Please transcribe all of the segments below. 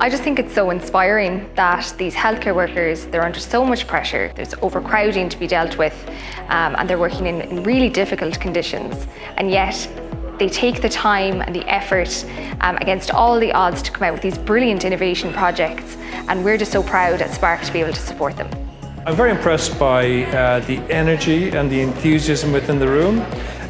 I just think it's so inspiring that these healthcare workers, they're under so much pressure. There's overcrowding to be dealt with, and they're working in really difficult conditions. And yet, they take the time and the effort against all the odds to come out with these brilliant innovation projects. And we're just so proud at Spark to be able to support them. I'm very impressed by the energy and the enthusiasm within the room.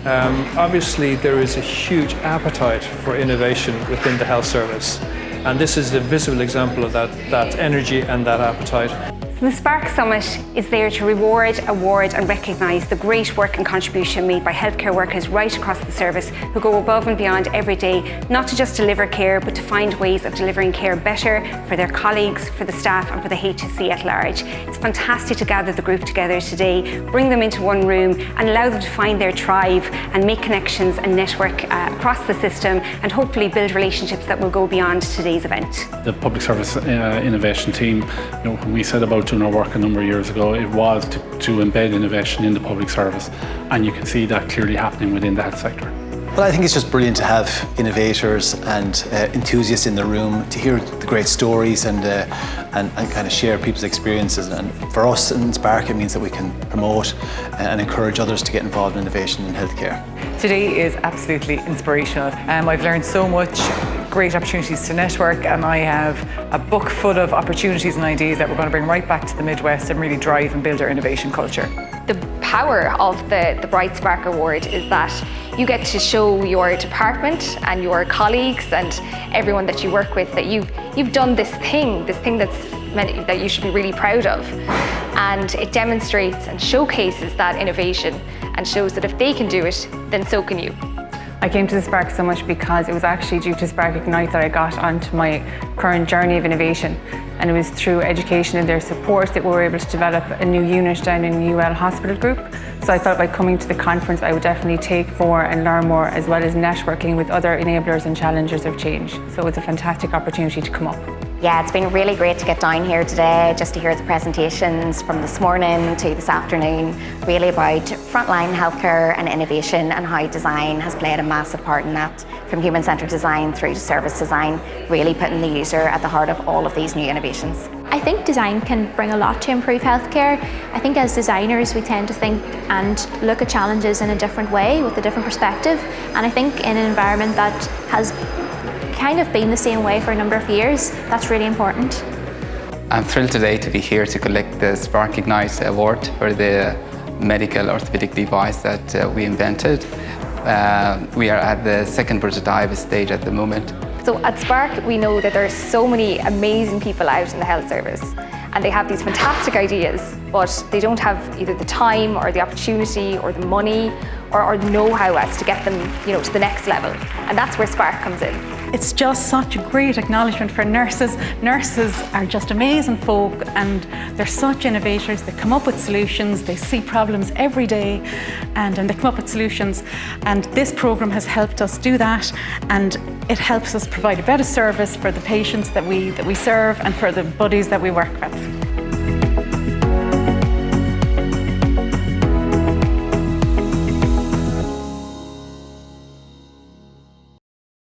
Obviously, there is a huge appetite for innovation within the health service. And this is a visible example of that energy and that appetite. The Spark Summit is there to reward, award and recognise the great work and contribution made by healthcare workers right across the service who go above and beyond every day, not to just deliver care, but to find ways of delivering care better for their colleagues, for the staff and for the HSE at large. It's fantastic to gather the group together today, bring them into one room and allow them to find their tribe and make connections and network across the system and hopefully build relationships that will go beyond today's event. The Public Service Innovation team, when we set about doing our work a number of years ago, it was to embed innovation in the public service, and you can see that clearly happening within the health sector. Well, I think it's just brilliant to have innovators and enthusiasts in the room to hear the great stories and kind of share people's experiences. And for us in Spark, it means that we can promote and encourage others to get involved in innovation in healthcare. Today is absolutely inspirational. I've learned so much, great opportunities to network, and I have a book full of opportunities and ideas that we're going to bring right back to the Midwest and really drive and build our innovation culture. The power of the Bright Spark Award is that you get to show your department and your colleagues and everyone that you work with that you've done this thing that you should be really proud of. And it demonstrates and showcases that innovation and shows that if they can do it, then so can you. I came to the Spark Summit because it was actually due to Spark Ignite that I got onto my current journey of innovation. And it was through education and their support that we were able to develop a new unit down in UL Hospital Group. So I felt by coming to the conference I would definitely take more and learn more, as well as networking with other enablers and challengers of change. So it's a fantastic opportunity to come up. Yeah, it's been really great to get down here today, just to hear the presentations from this morning to this afternoon, really about frontline healthcare and innovation and how design has played a massive part in that, from human-centred design through to service design, really putting the user at the heart of all of these new innovations. I think design can bring a lot to improve healthcare. I think as designers we tend to think and look at challenges in a different way with a different perspective, and I think in an environment that has kind of been the same way for a number of years, that's really important. I'm thrilled today to be here to collect the Spark Ignite Award for the medical orthopedic device that we invented. We are at the second prototype stage at the moment. So at Spark, we know that there are so many amazing people out in the health service, and they have these fantastic ideas, but they don't have either the time or the opportunity or the money or the know-how as to get them, to the next level. And that's where Spark comes in. It's just such a great acknowledgement for nurses. Nurses are just amazing folk, and they're such innovators. They come up with solutions, they see problems every day, and they come up with solutions. And this programme has helped us do that, and it helps us provide a better service for the patients that we serve and for the buddies that we work with.